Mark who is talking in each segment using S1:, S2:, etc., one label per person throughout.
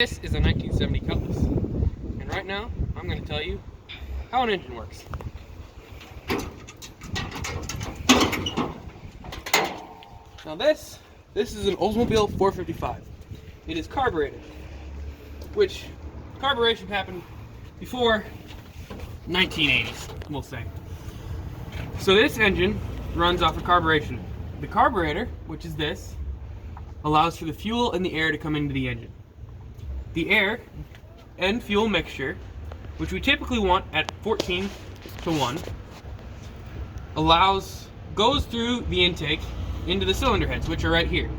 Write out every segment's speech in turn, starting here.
S1: This is a 1970 Cutlass, and right now I'm going to tell you how an engine works. Now this is an Oldsmobile 455. It is carbureted, which carburation happened before 1980s, we'll say. So this engine runs off of carburation. The carburetor, which is this, allows for the fuel and the air to come into the engine. The air and fuel mixture, which we typically want at 14:1, goes through the intake into the cylinder heads, which are right here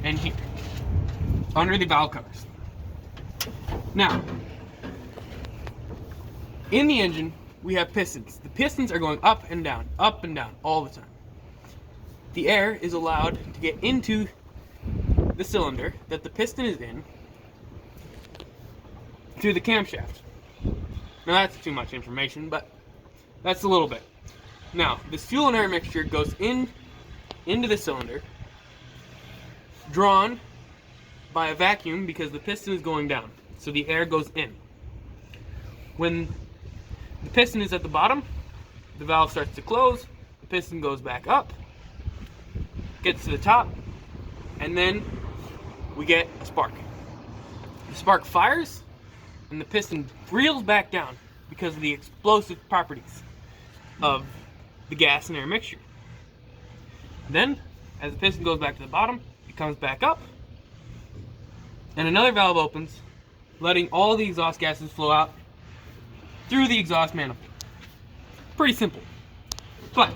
S1: and here, under the valve covers. Now, in the engine, we have pistons. The pistons are going up and down all the time. The air is allowed to get into the cylinder that the piston is in through the camshaft. Now that's too much information, but that's a little bit. Now, this fuel and air mixture goes into the cylinder, drawn by a vacuum because the piston is going down, so the air goes in. When the piston is at the bottom, the valve starts to close, the piston goes back up, gets to the top, and then we get a spark. The spark fires, and the piston reels back down because of the explosive properties of the gas and air mixture. Then, as the piston goes back to the bottom, it comes back up, and another valve opens, letting all the exhaust gases flow out through the exhaust manifold. Pretty simple. But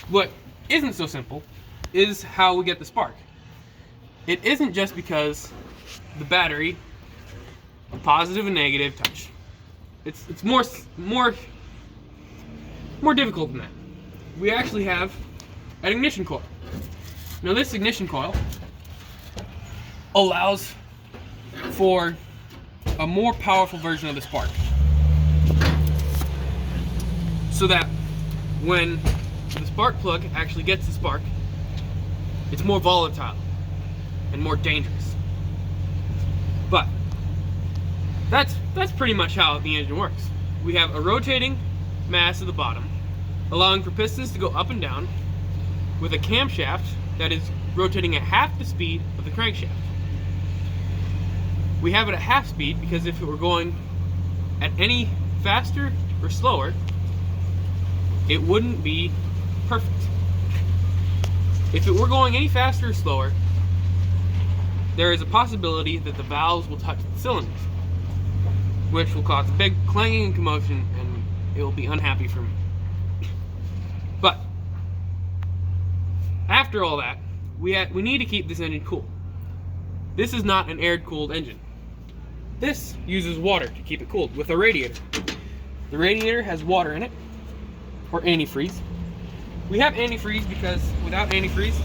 S1: what isn't so simple is how we get the spark. It isn't just because the battery, a positive and negative touch. It's more difficult than that. We actually have an ignition coil. Now this ignition coil allows for a more powerful version of the spark, so that when the spark plug actually gets the spark, it's more volatile and more dangerous. But that's pretty much how the engine works. We have a rotating mass at the bottom, allowing for pistons to go up and down, with a camshaft that is rotating at half the speed of the crankshaft. We have it at half speed because if it were going at any faster or slower, it wouldn't be perfect. If it were going any faster or slower, there is a possibility that the valves will touch the cylinders, which will cause a big clanging and commotion, and it will be unhappy for me. But after all that, we need to keep this engine cool. This is not an air-cooled engine. This uses water to keep it cooled with a radiator. The radiator has water in it, or antifreeze. We have antifreeze because without antifreeze,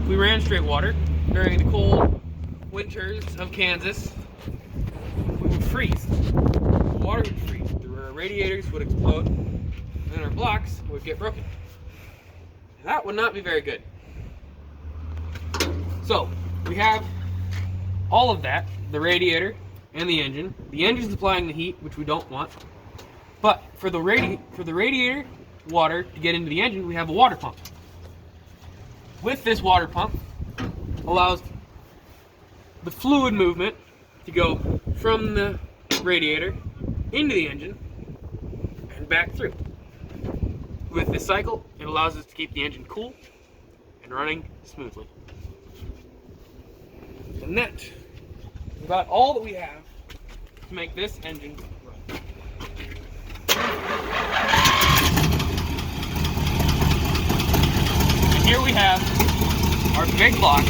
S1: if we ran straight water during the cold winters of Kansas, we would freeze. The water would freeze. The radiators would explode, and our blocks would get broken. That would not be very good. So we have all of that, the radiator and the engine. The engine's applying the heat, which we don't want. But for the radiator water to get into the engine, we have a water pump. With this water pump, allows the fluid movement to go from the radiator into the engine and back through. With this cycle, it allows us to keep the engine cool and running smoothly. And that is about all that we have to make this engine run. And here we have our big block